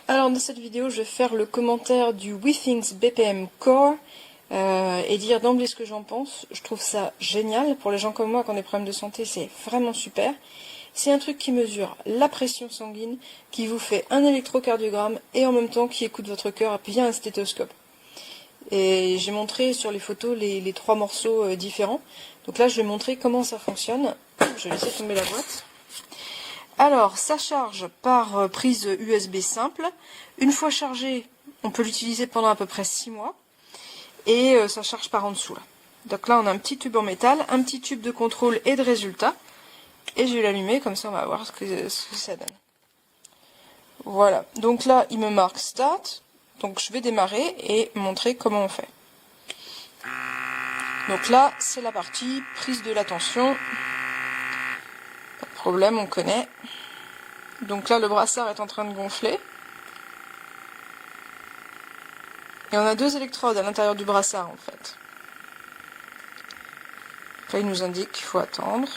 Alors dans cette vidéo, je vais faire le commentaire du WeThings BPM Core et dire d'emblée ce que j'en pense. Je trouve ça génial. Pour les gens comme moi qui ont des problèmes de santé, c'est vraiment super. C'est un truc qui mesure la pression sanguine, qui vous fait un électrocardiogramme et en même temps qui écoute votre cœur via un stéthoscope. Et j'ai montré sur les photos les trois morceaux différents. Donc là, je vais montrer comment ça fonctionne. Je vais laisser tomber la boîte. Alors, ça charge par prise USB simple. Une fois chargé, on peut l'utiliser pendant à peu près 6 mois. Et ça charge par en dessous. Là. Donc là, on a un petit tube en métal, un petit tube de contrôle et de résultat. Et je vais l'allumer, comme ça on va voir ce que ça donne. Voilà, donc là, il me marque Start. Donc je vais démarrer et montrer comment on fait. Donc là, c'est la partie prise de la tension. Pas de problème, on connaît. Donc là, le brassard est en train de gonfler. Et on a 2 électrodes à l'intérieur du brassard, en fait. Là, il nous indique qu'il faut attendre.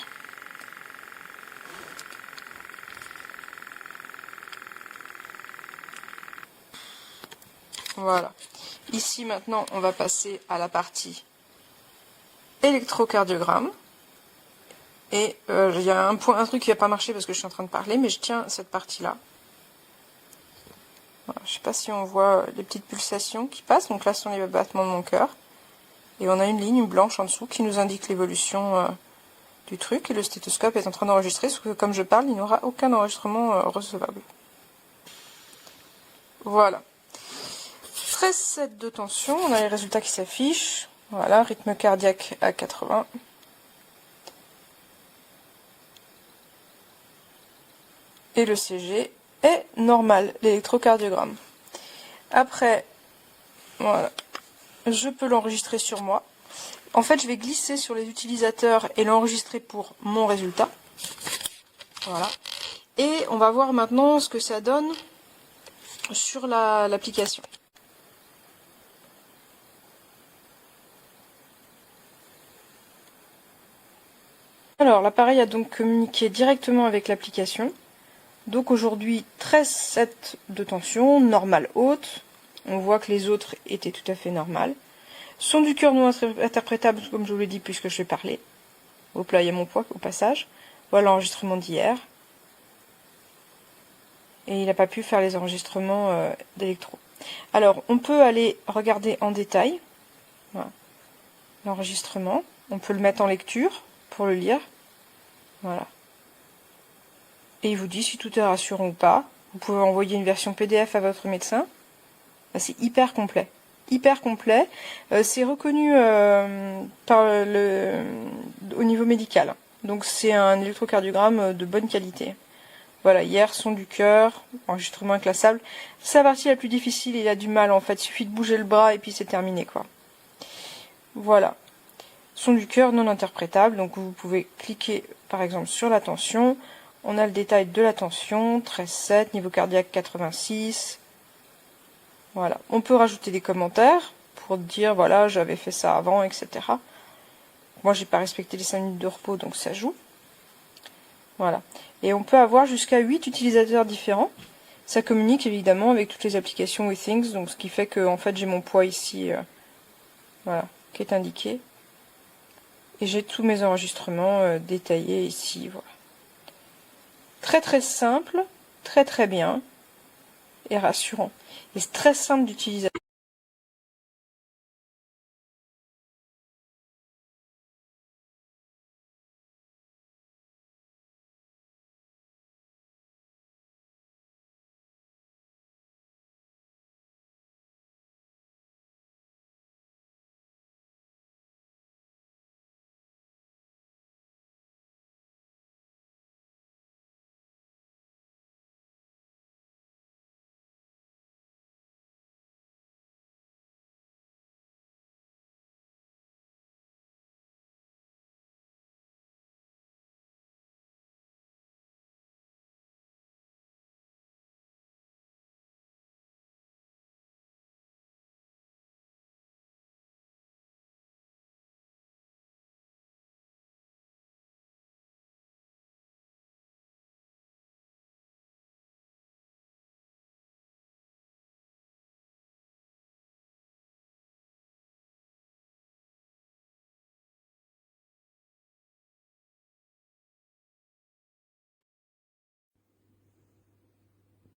Voilà. Ici, maintenant, on va passer à la partie électrocardiogramme. Et il y a un truc qui va pas marcher parce que je suis en train de parler, mais je tiens cette partie-là. Voilà, je sais pas si on voit les petites pulsations qui passent. Donc là, ce sont les battements de mon cœur. Et on a une ligne blanche en dessous qui nous indique l'évolution du truc. Et le stéthoscope est en train d'enregistrer, sauf que comme je parle, il n'y aura aucun enregistrement recevable. Voilà. 13,7 de tension. On a les résultats qui s'affichent. Voilà, rythme cardiaque à 80. Et le CG est normal, l'électrocardiogramme. Après, voilà, je peux l'enregistrer sur moi. En fait, je vais glisser sur les utilisateurs et l'enregistrer pour mon résultat. Voilà. Et on va voir maintenant ce que ça donne sur l'application. Alors, l'appareil a donc communiqué directement avec l'application. Donc aujourd'hui, 13,7 de tension, normale haute. On voit que les autres étaient tout à fait normales. Son du cœur non interprétable, comme je vous l'ai dit, puisque je vais parler. Hop là, il y a mon poids au passage. Voilà l'enregistrement d'hier. Et il n'a pas pu faire les enregistrements d'électro. Alors, on peut aller regarder en détail voilà, l'enregistrement. On peut le mettre en lecture pour le lire. Voilà. Et il vous dit si tout est rassurant ou pas. Vous pouvez envoyer une version PDF à votre médecin. C'est hyper complet. Hyper complet. C'est reconnu au niveau médical. Donc c'est un électrocardiogramme de bonne qualité. Voilà, hier, son du cœur, enregistrement inclassable. C'est la partie la plus difficile, il a du mal en fait. Il suffit de bouger le bras et puis c'est terminé quoi. Voilà. Son du cœur non interprétable. Donc vous pouvez cliquer par exemple sur la tension. On a le détail de la tension, 13,7, niveau cardiaque 86. Voilà. On peut rajouter des commentaires pour dire, voilà, j'avais fait ça avant, etc. Moi, j'ai pas respecté les 5 minutes de repos, donc ça joue. Voilà. Et on peut avoir jusqu'à 8 utilisateurs différents. Ça communique évidemment avec toutes les applications WeThings, donc ce qui fait que, en fait, j'ai mon poids ici, voilà, qui est indiqué. Et j'ai tous mes enregistrements détaillés ici, voilà. Très très simple, très très bien et rassurant. Et c'est très simple d'utilisation.